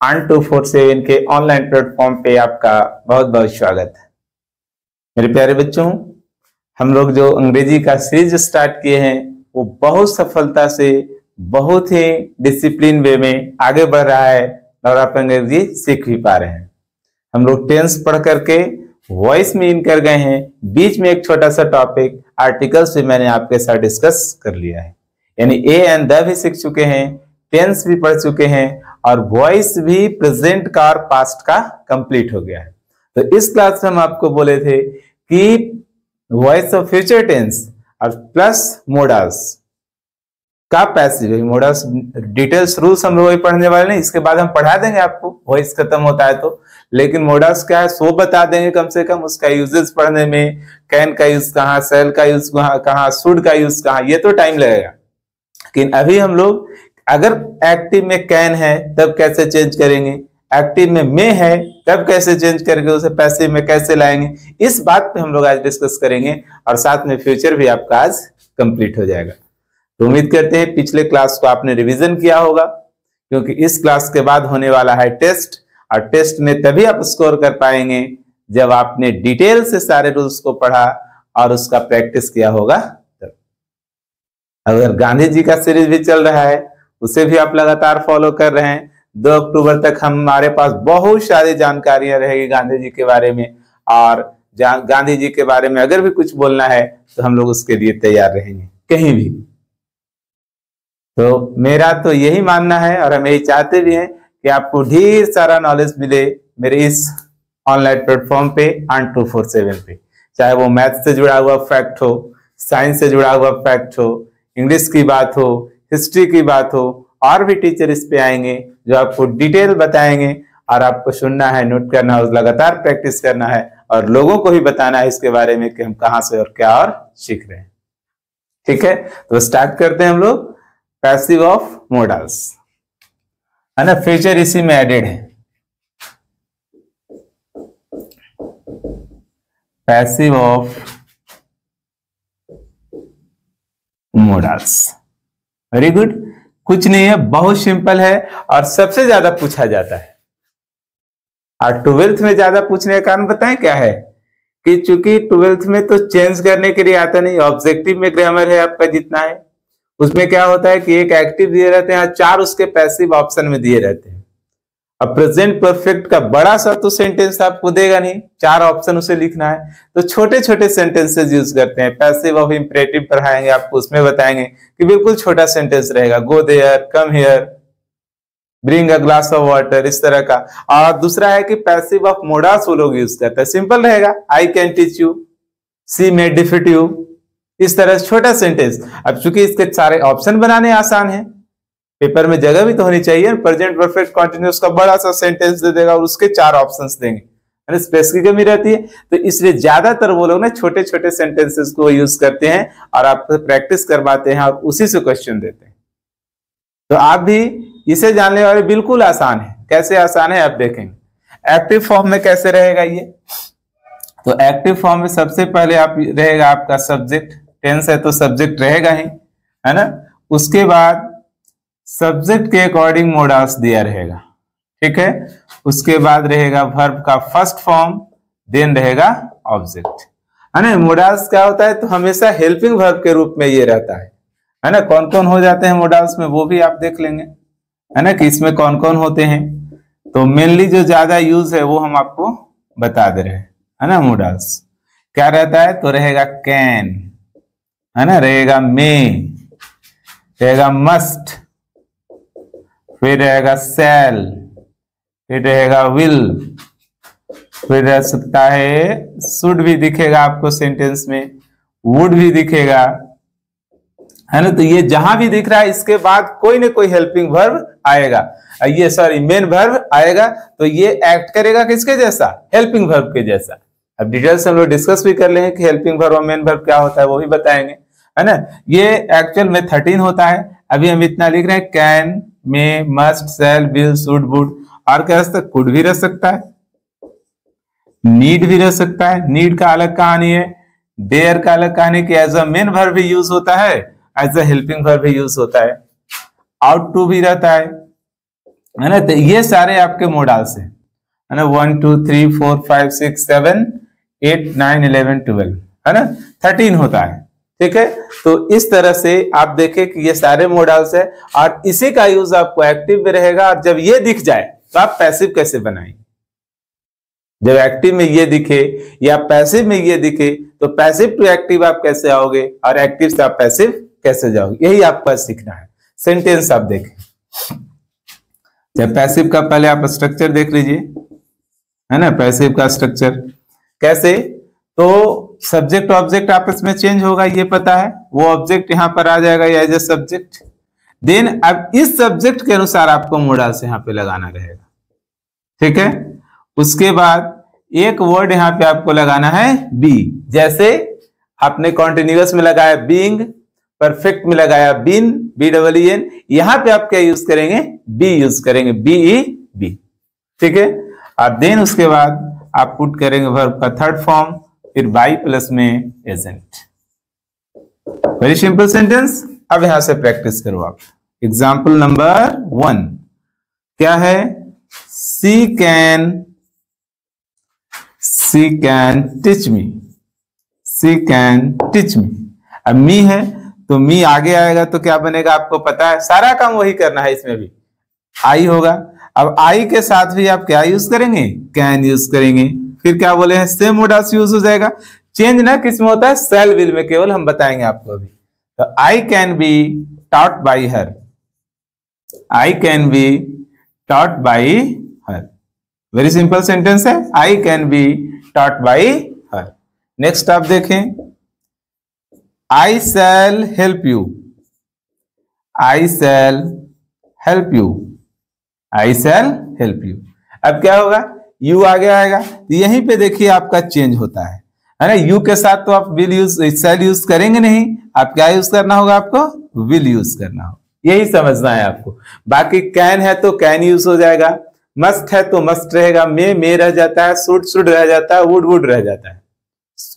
1247 के online platform पे आपका बहुत बहुत स्वागत है। मेरे प्यारे बच्चों, हम लोग जो अंग्रेजी का सीरीज स्टार्ट किए हैं वो बहुत सफलता से बहुत ही डिसिप्लिन वे में आगे बढ़ रहा है और आप अंग्रेजी सीख भी पा रहे हैं। हम लोग टेंस पढ़ करके वॉइस में इन कर गए हैं। बीच में एक छोटा सा टॉपिक आर्टिकल्स भी मैंने आपके साथ डिस्कस कर लिया है, यानी ए एंड द भी सीख चुके हैं, टेंस भी पढ़ चुके हैं और वॉइस भी प्रेजेंट का और पास्ट का कंप्लीट हो गया है। तो इस क्लास में हम आपको बोले थे कि वॉइस ऑफ फ्यूचर टेंस और प्लस मोडास का पैसिव मोडास डिटेल्स रूल्स हम लोग पढ़ने वाले नहीं। इसके बाद हम पढ़ा देंगे आपको, वॉइस खत्म होता है तो, लेकिन मोडास क्या है सो बता देंगे कम से कम। उसका यूजेस पढ़ने में कैन का यूज कहाँ, सेल का यूज कहाँ, शुड का यूज कहाँ, ये तो टाइम लगेगा। लेकिन अभी हम लोग अगर एक्टिव में कैन है तब कैसे चेंज करेंगे, एक्टिव में मे है तब कैसे चेंज करके उसे पैसिव में कैसे लाएंगे, इस बात पे हम लोग आज डिस्कस करेंगे और साथ में फ्यूचर भी आपका आज कंप्लीट हो जाएगा। तो उम्मीद करते हैं पिछले क्लास को आपने रिवीजन किया होगा, क्योंकि इस क्लास के बाद होने वाला है टेस्ट, और टेस्ट में तभी आप स्कोर कर पाएंगे जब आपने डिटेल से सारे रूल्स को पढ़ा और उसका प्रैक्टिस किया होगा। अगर गांधी जी का सीरीज भी चल रहा है उसे भी आप लगातार फॉलो कर रहे हैं, 2 अक्टूबर तक हमारे पास बहुत सारी जानकारियां रहेगी गांधी जी के बारे में, और गांधी जी के बारे में अगर भी कुछ बोलना है तो हम लोग उसके लिए तैयार रहेंगे कहीं भी। तो मेरा तो यही मानना है और हम यही चाहते भी हैं कि आपको ढेर सारा नॉलेज मिले मेरे इस ऑनलाइन प्लेटफॉर्म पे 1247 पे, चाहे वो मैथ से जुड़ा हुआ फैक्ट हो, साइंस से जुड़ा हुआ फैक्ट हो, इंग्लिश की बात हो, हिस्ट्री की बात हो, और भी टीचर इस पे आएंगे जो आपको डिटेल बताएंगे और आपको सुनना है, नोट करना है, लगातार प्रैक्टिस करना है और लोगों को भी बताना है इसके बारे में कि हम कहां से और क्या और सीख रहे हैं। ठीक है, तो स्टार्ट करते हैं हम लोग पैसिव ऑफ मोडाल्स, है ना। फ्यूचर इसी में एडेड है, passive of modals. Very good, कुछ नहीं है, बहुत सिंपल है और सबसे ज्यादा पूछा जाता है। और 12th में ज्यादा पूछने का कारण बताएं क्या है कि चूंकि 12th में तो चेंज करने के लिए आता नहीं, ऑब्जेक्टिव में ग्रामर है आपका जितना है, उसमें क्या होता है कि एक एक्टिव दिए रहते हैं, 4 उसके पैसिव ऑप्शन में दिए रहते हैं। अब प्रेजेंट परफेक्ट का बड़ा सा तो सेंटेंस आपको देगा नहीं, 4 ऑप्शन उसे लिखना है, तो छोटे छोटे सेंटेंसेस यूज करते हैं। पैसिव ऑफ इंपरेटिव पढ़ाएंगे आपको, उसमें बताएंगे कि बिल्कुल छोटा सेंटेंस रहेगा, go there, come here, bring a glass of water, इस तरह का। और दूसरा है कि पैसिव ऑफ मोडास वो लोग यूज करते हैं, सिंपल रहेगा, I can teach you, she may defeat you, इस तरह छोटा सेंटेंस। अब चूंकि इसके सारे ऑप्शन बनाने आसान है, पेपर में जगह भी तो होनी चाहिए, प्रेजेंट परफेक्ट कंटिन्यूअस का बड़ा सा सेंटेंस दे देगा और उसके 4 ऑप्शंस देंगे, स्पेस की कमी रहती है, तो इसलिए ज्यादातर वो लोग ना छोटे छोटे सेंटेंसेस को यूज करते हैं और आपको प्रैक्टिस करवाते हैं और उसी से क्वेश्चन देते हैं। तो आप भी इसे जानने वाले बिल्कुल आसान है। कैसे आसान है आप देखेंगे। एक्टिव फॉर्म में कैसे रहेगा ये, तो एक्टिव फॉर्म में सबसे पहले आप रहेगा आपका सब्जेक्ट, टेंस है तो सब्जेक्ट रहेगा ही, है ना। उसके बाद सब्जेक्ट के अकॉर्डिंग मोडास दिया रहेगा, ठीक है। उसके बाद रहेगा वर्ब का फर्स्ट फॉर्म, देन रहेगा ऑब्जेक्ट, है ना। मोडास क्या होता है तो हमेशा हेल्पिंग वर्ब के रूप में ये रहता है ना। कौन कौन हो जाते हैं मोडास में वो भी आप देख लेंगे, है ना, कि इसमें कौन कौन होते हैं। तो मेनली जो ज्यादा यूज है वो हम आपको बता दे रहे हैं, है ना। मोडास क्या रहता है तो रहेगा कैन, है ना, रहेगा मे, रहेगा मस्ट, फिर रहेगा सेल, फिर रहेगा विल, फिर रह सकता है शुड भी दिखेगा आपको सेंटेंस में, वुड भी दिखेगा, है ना। तो ये जहां भी दिख रहा है इसके बाद कोई ना कोई हेल्पिंग वर्ब आएगा, ये सॉरी मेन वर्ब आएगा, तो ये एक्ट करेगा किसके जैसा, हेल्पिंग वर्ब के जैसा। अब डिटेल्स हम लोग डिस्कस भी कर लेंगे कि हेल्पिंग वर्ब और मेन वर्ब क्या होता है वो भी बताएंगे, है ना। ये एक्चुअल में 13 होता है, अभी हम इतना लिख रहे हैं, can, may, must, shall, will, should, would, और क्या रह सकता है, कुड भी रह सकता है, नीड भी रह सकता है। नीड का अलग कहानी है, डेयर का अलग कहानी कि एज अ मेन वर्ब भी यूज होता है, एज अ हेल्पिंग वर्ब भी यूज होता है। आउट टू भी रहता है, है ना। तो ये सारे आपके मोडाल्स हैं, है ना, 1 2 3 4 5 6 7 8 9 11 12, है ना, 13 होता है। ठीक है, तो इस तरह से आप देखें कि ये सारे मोडाल्स है और इसी का यूज आपको एक्टिव में रहेगा। और जब ये दिख जाए तो आप पैसिव कैसे बनाएंगे? जब एक्टिव में ये दिखे या पैसिव में ये दिखे तो पैसिव टू एक्टिव आप कैसे आओगे और एक्टिव से आप पैसिव कैसे जाओगे, यही आपको सीखना है। सेंटेंस आप देखें, जब पैसिव का पहले आप स्ट्रक्चर देख लीजिए, है ना। पैसिव का स्ट्रक्चर कैसे, तो सब्जेक्ट ऑब्जेक्ट आपस में चेंज होगा, ये पता है। वो ऑब्जेक्ट यहां पर आ जाएगा एज ए सब्जेक्ट। देन अब इस सब्जेक्ट के अनुसार आपको मोडाल्स यहां पे लगाना रहेगा। ठीक है, उसके बाद एक वर्ड यहां पे आपको लगाना है बी। जैसे आपने कॉन्टिन्यूअस में लगाया बीइंग, परफेक्ट में लगाया बीन, BEEN, यहां पे आप क्या यूज करेंगे? बी यूज करेंगे, BE। ठीक है, और देन उसके बाद आप पुट करेंगे वर्ब का थर्ड फॉर्म, फिर बाई प्लस में एजेंट। Very simple sentence. अब यहां से प्रैक्टिस करो आप। एग्जाम्पल नंबर 1 क्या है? She can teach me, she can teach me. अब मी है तो मी आगे आएगा तो क्या बनेगा आपको पता है, सारा काम वही करना है, इसमें भी आई होगा। अब आई के साथ भी आप क्या यूज करेंगे? कैन यूज करेंगे। फिर क्या बोले हैं? सेम मोडाल्स यूज हो जाएगा। चेंज ना किस में होता है? सेल विल में, केवल हम बताएंगे आपको अभी। तो I can be taught by her, I can be taught by her. Very simple sentence है, I can be taught by her. Next आप देखें, I shall help you, I shall help you, I shall help you. अब क्या होगा? You आगे आएगा, यहीं पे देखिए आपका चेंज होता है ना। यू के साथ तो आप विल यूज, शैल यूज करेंगे नहीं, आप क्या यूज करना होगा? आपको विल यूज करना होगा, यही समझना है आपको। बाकी कैन है तो कैन यूज हो जाएगा, मस्ट है तो मस्ट रहेगा, मे रह जाता है, शुड रह जाता है, वुड रह जाता है,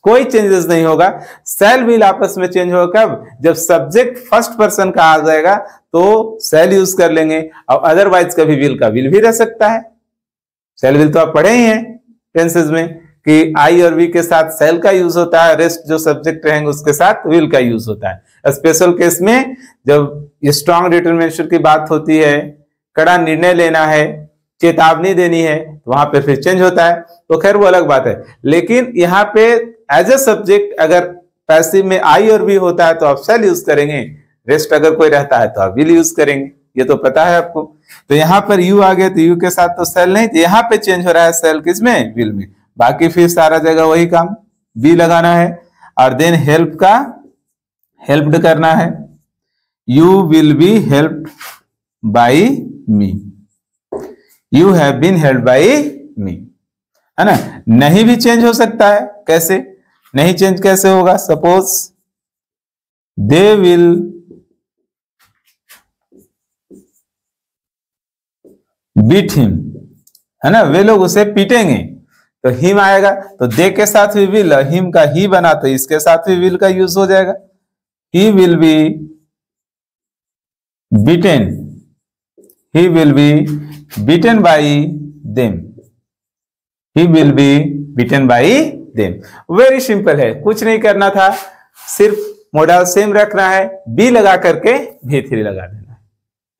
कोई चेंजेस नहीं होगा। शैल विल आपस में चेंज होगा कब? जब सब्जेक्ट फर्स्ट पर्सन का आ जाएगा तो शैल यूज कर लेंगे, और अदरवाइज कभी विल का विल भी रह सकता है। शैल विल तो आप पढ़े ही हैं टेंसेस में कि आई और वी के साथ शैल का यूज होता है, रेस्ट जो सब्जेक्ट रहेंगे उसके साथ विल का यूज होता है। स्पेशल केस में जब स्ट्रॉन्ग डिटरमिनेशन की बात होती है, कड़ा निर्णय लेना है, चेतावनी देनी है, तो वहां पे फिर चेंज होता है, तो खैर वो अलग बात है। लेकिन यहाँ पे एज ए सब्जेक्ट अगर पैसिव में आई और बी होता है तो आप शैल यूज करेंगे, रेस्ट अगर कोई रहता है तो आप विल यूज करेंगे, ये तो पता है आपको। तो यहाँ पर यू आ गया तो यू के साथ तो शैल नहीं, तो यहाँ पे चेंज हो रहा है शैल किसमें? विल में। बाकी फिर सारा जगह वही काम, बी लगाना है और देन हेल्प का हेल्प्ड करना है, you will be helped by me, you have been helped by me, है ना। नहीं भी चेंज हो सकता है, कैसे? नहीं चेंज कैसे होगा? Suppose they will beat him, है ना, वे लोग उसे पीटेंगे, तो हिम आएगा तो दे के साथ भी विल, हिम का ही बना तो इसके साथ भी विल का यूज हो जाएगा। He will be beaten, he will be beaten by them, he will be beaten by them. Very simple है, कुछ नहीं करना था, सिर्फ मॉडल सेम रखना है, बी लगा करके V3 लगा देना है।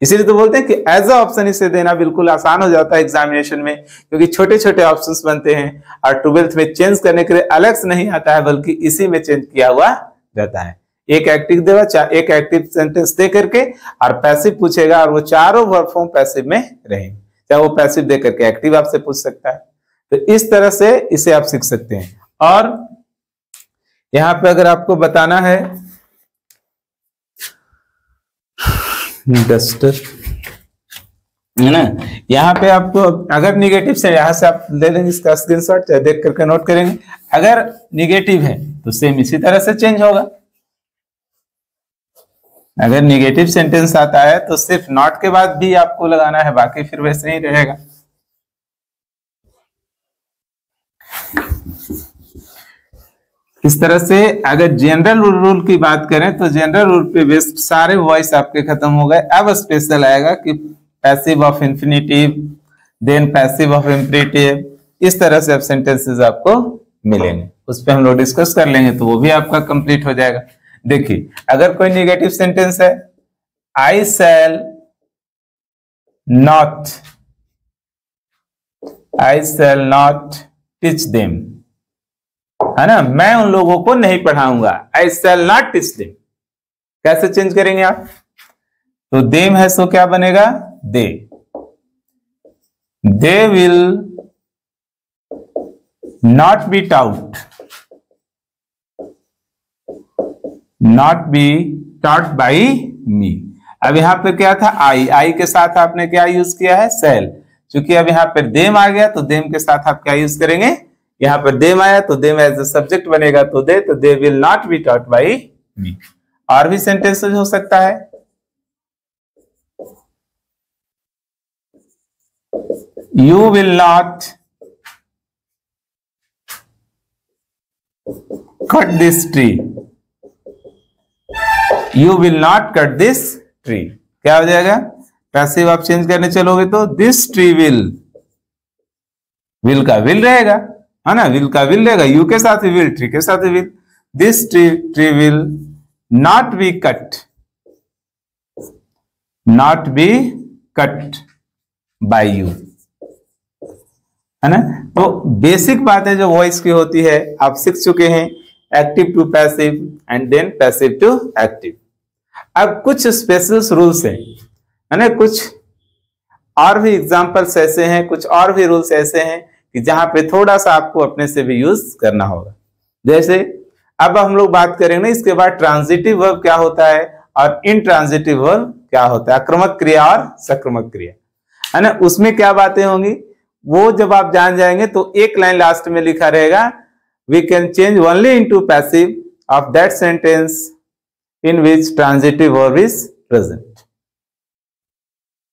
इसीलिए तो बोलते हैं कि एज अ ऑप्शन इसे देना बिल्कुल आसान हो जाता है एग्जामिनेशन में, क्योंकि छोटे छोटे ऑप्शंस बनते हैं और 12th में चेंज करने के लिए अलग से नहीं आता है, बल्कि इसी में चेंज किया हुआ रहता है। एक एक्टिव देगा, एक एक्टिव सेंटेंस दे करके और पैसिव पूछेगा, और वो चारों वर्ब फॉर्म पैसिव में रहेंगे, चाहे वो पैसिव दे करके एक्टिव आपसे पूछ सकता है। तो इस तरह से इसे आप सीख सकते हैं। और यहां पे अगर आपको बताना है डस्टर, है ना, यहाँ पे आपको अगर निगेटिव से यहां से आप ले लेंगे इसका स्क्रीनशॉट, चाहे देख करके नोट करेंगे। अगर निगेटिव है तो सेम इसी तरह से चेंज होगा। अगर निगेटिव सेंटेंस आता है तो सिर्फ नॉट के बाद भी आपको लगाना है, बाकी फिर वैसे ही रहेगा। इस तरह से अगर जनरल रूल की बात करें तो जनरल रूल पे बेस्ड सारे वॉइस आपके खत्म हो गए। अब स्पेशल आएगा कि passive of infinitive, then passive of imperative, इस तरह से अब सेंटेंसेस आपको मिलेंगे, उस पर हम लोग डिस्कस कर लेंगे तो वो भी आपका कंप्लीट हो जाएगा। देखिए अगर कोई निगेटिव सेंटेंस है, I shall not teach them, है ना, मैं उन लोगों को नहीं पढ़ाऊंगा, I shall not teach them. कैसे चेंज करेंगे आप, तो देम है सो क्या बनेगा, they will not be taught, not be taught by me. अब यहां पे क्या था, आई के साथ आपने क्या यूज किया है, सेल। क्योंकि अब यहाँ पर देम आ गया तो देम के साथ आप क्या यूज करेंगे, यहाँ पर देम आया तो देम एज ए सब्जेक्ट बनेगा, तो they will not be taught by me. और भी सेंटेंसेस हो सकता है, you will not cut this tree, you will not cut this tree, क्या हो जाएगा, पैसिव आप चेंज करने चलोगे तो दिस ट्री विल का विल रहेगा, है ना, विल का विल रहेगा, यू के साथ ही विल, ट्री के साथ he will, this tree will not B cut by you, है ना। तो बेसिक बातें जो वॉइस की होती है आप सीख चुके हैं, active to passive and then passive to active. अब कुछ स्पेशल रूल्स हैं, है ना, कुछ और भी एग्जांपल्स ऐसे हैं, कुछ और भी रूल्स ऐसे हैं कि जहां पे थोड़ा सा आपको अपने से भी यूज करना होगा। जैसे अब हम लोग बात करेंगे ना, इसके बाद ट्रांजिटिव वर्ब क्या होता है और इनट्रांजिटिव वर्ब क्या होता है, आक्रामक क्रिया और सक्रमक क्रिया, है ना, उसमें क्या बातें होंगी वो जब आप जान जाएंगे तो एक लाइन लास्ट में लिखा रहेगा, we can change only into passive of that sentence in which transitive verb is present.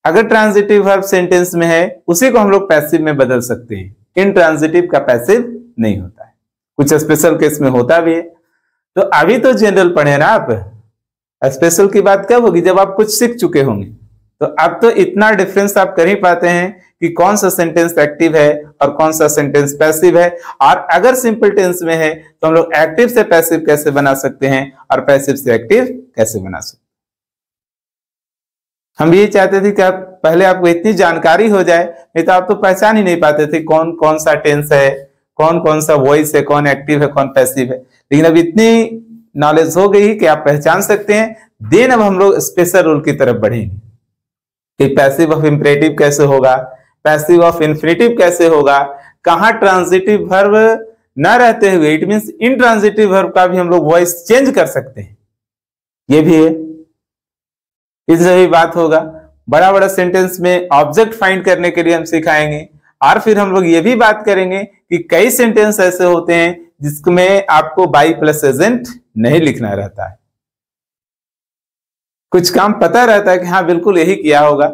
अगर ट्रांजिटिव वर्ब सेंटेंस में है उसी को हम लोग पैसिव में बदल सकते हैं, इनट्रांजिटिव का पैसिव नहीं होता है, कुछ स्पेशल केस में होता भी है। तो अभी तो जनरल पढ़े ना आप, स्पेशल की बात कब होगी, जब आप कुछ सीख चुके होंगे। तो अब तो इतना डिफरेंस आप कर ही पाते हैं कि कौन सा सेंटेंस एक्टिव है और कौन सा सेंटेंस पैसिव है, और अगर सिंपल टेंस में है तो हम लोग एक्टिव से पैसिव कैसे बना सकते हैं और पैसिव से एक्टिव कैसे बना सकते हैं। हम ये चाहते थे कि आप पहले आपको इतनी जानकारी हो जाए, नहीं तो आप तो पहचान ही नहीं पाते थे कौन कौन सा टेंस है, कौन कौन सा वॉइस है, कौन एक्टिव है कौन पैसिव है। लेकिन अब इतनी नॉलेज हो गई कि आप पहचान सकते हैं। देन अब हम लोग स्पेशल रूल की तरफ बढ़ेंगे कि पैसिव ऑफ इंपरेटिव कैसे होगा, पैसिव ऑफ इंफिनिटिव कैसे होगा, कहां ट्रांजिटिव वर्ब न रहते हुए, इट मींस इनट्रांजिटिव वर्ब का भी हम लोग वॉइस चेंज कर सकते हैं, ये भी है, इससे भी बात होगा। बड़ा बड़ा सेंटेंस में ऑब्जेक्ट फाइंड करने के लिए हम सिखाएंगे, और फिर हम लोग ये भी बात करेंगे कि कई सेंटेंस ऐसे होते हैं जिसमें आपको बाई प्लस एजेंट नहीं लिखना रहता है, कुछ काम पता रहता है कि हाँ बिल्कुल यही किया होगा,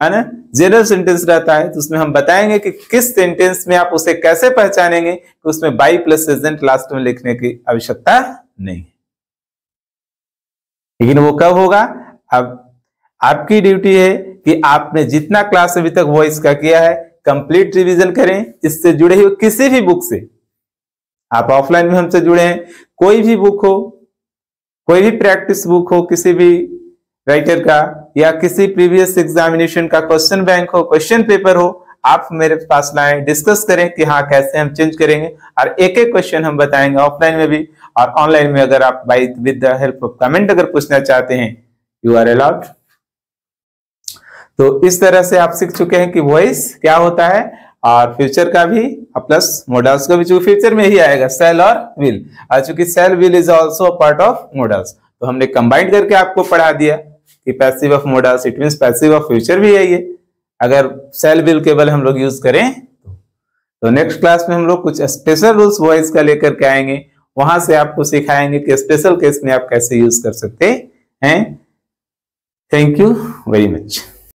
है ना। जनरल सेंटेंस रहता है तो उसमें हम बताएंगे कि किस सेंटेंस में आप उसे कैसे पहचानेंगे कि उसमें बाई प्लस एजेंट लास्ट में लिखने की आवश्यकता नहीं है। लेकिन वो कब होगा, अब आपकी ड्यूटी है कि आपने जितना क्लास अभी तक वॉइस का किया है कंप्लीट रिवीजन करें। इससे जुड़े हुए किसी भी बुक से, आप ऑफलाइन में हमसे जुड़े हैं, कोई भी बुक हो, कोई भी प्रैक्टिस बुक हो किसी भी राइटर का, या किसी प्रीवियस एग्जामिनेशन का क्वेश्चन बैंक हो, क्वेश्चन पेपर हो, आप मेरे पास लाएं, डिस्कस करें कि हाँ कैसे हम चेंज करेंगे, और एक एक क्वेश्चन हम बताएंगे ऑफलाइन में भी और ऑनलाइन में। अगर आप by with the help of comment अगर पूछना चाहते हैं, यू आर अलाउड। तो इस तरह से आप सीख चुके हैं कि वॉइस क्या होता है, और फ्यूचर का भी प्लस मोडल्स का भी, चूंकि फ्यूचर में ही आएगा सेल और विल, और चूंकि shall will is also part of modals, तो हमने कंबाइन करके आपको पढ़ा दिया कि passive of modals it means passive of future भी है ये, अगर सेल विल केवल हम लोग यूज करें तो। नेक्स्ट क्लास में हम लोग कुछ स्पेशल रूल्स वॉइस का लेकर के आएंगे, वहां से आपको सिखाएंगे कि स्पेशल केस में आप कैसे यूज कर सकते हैं। Thank you very much.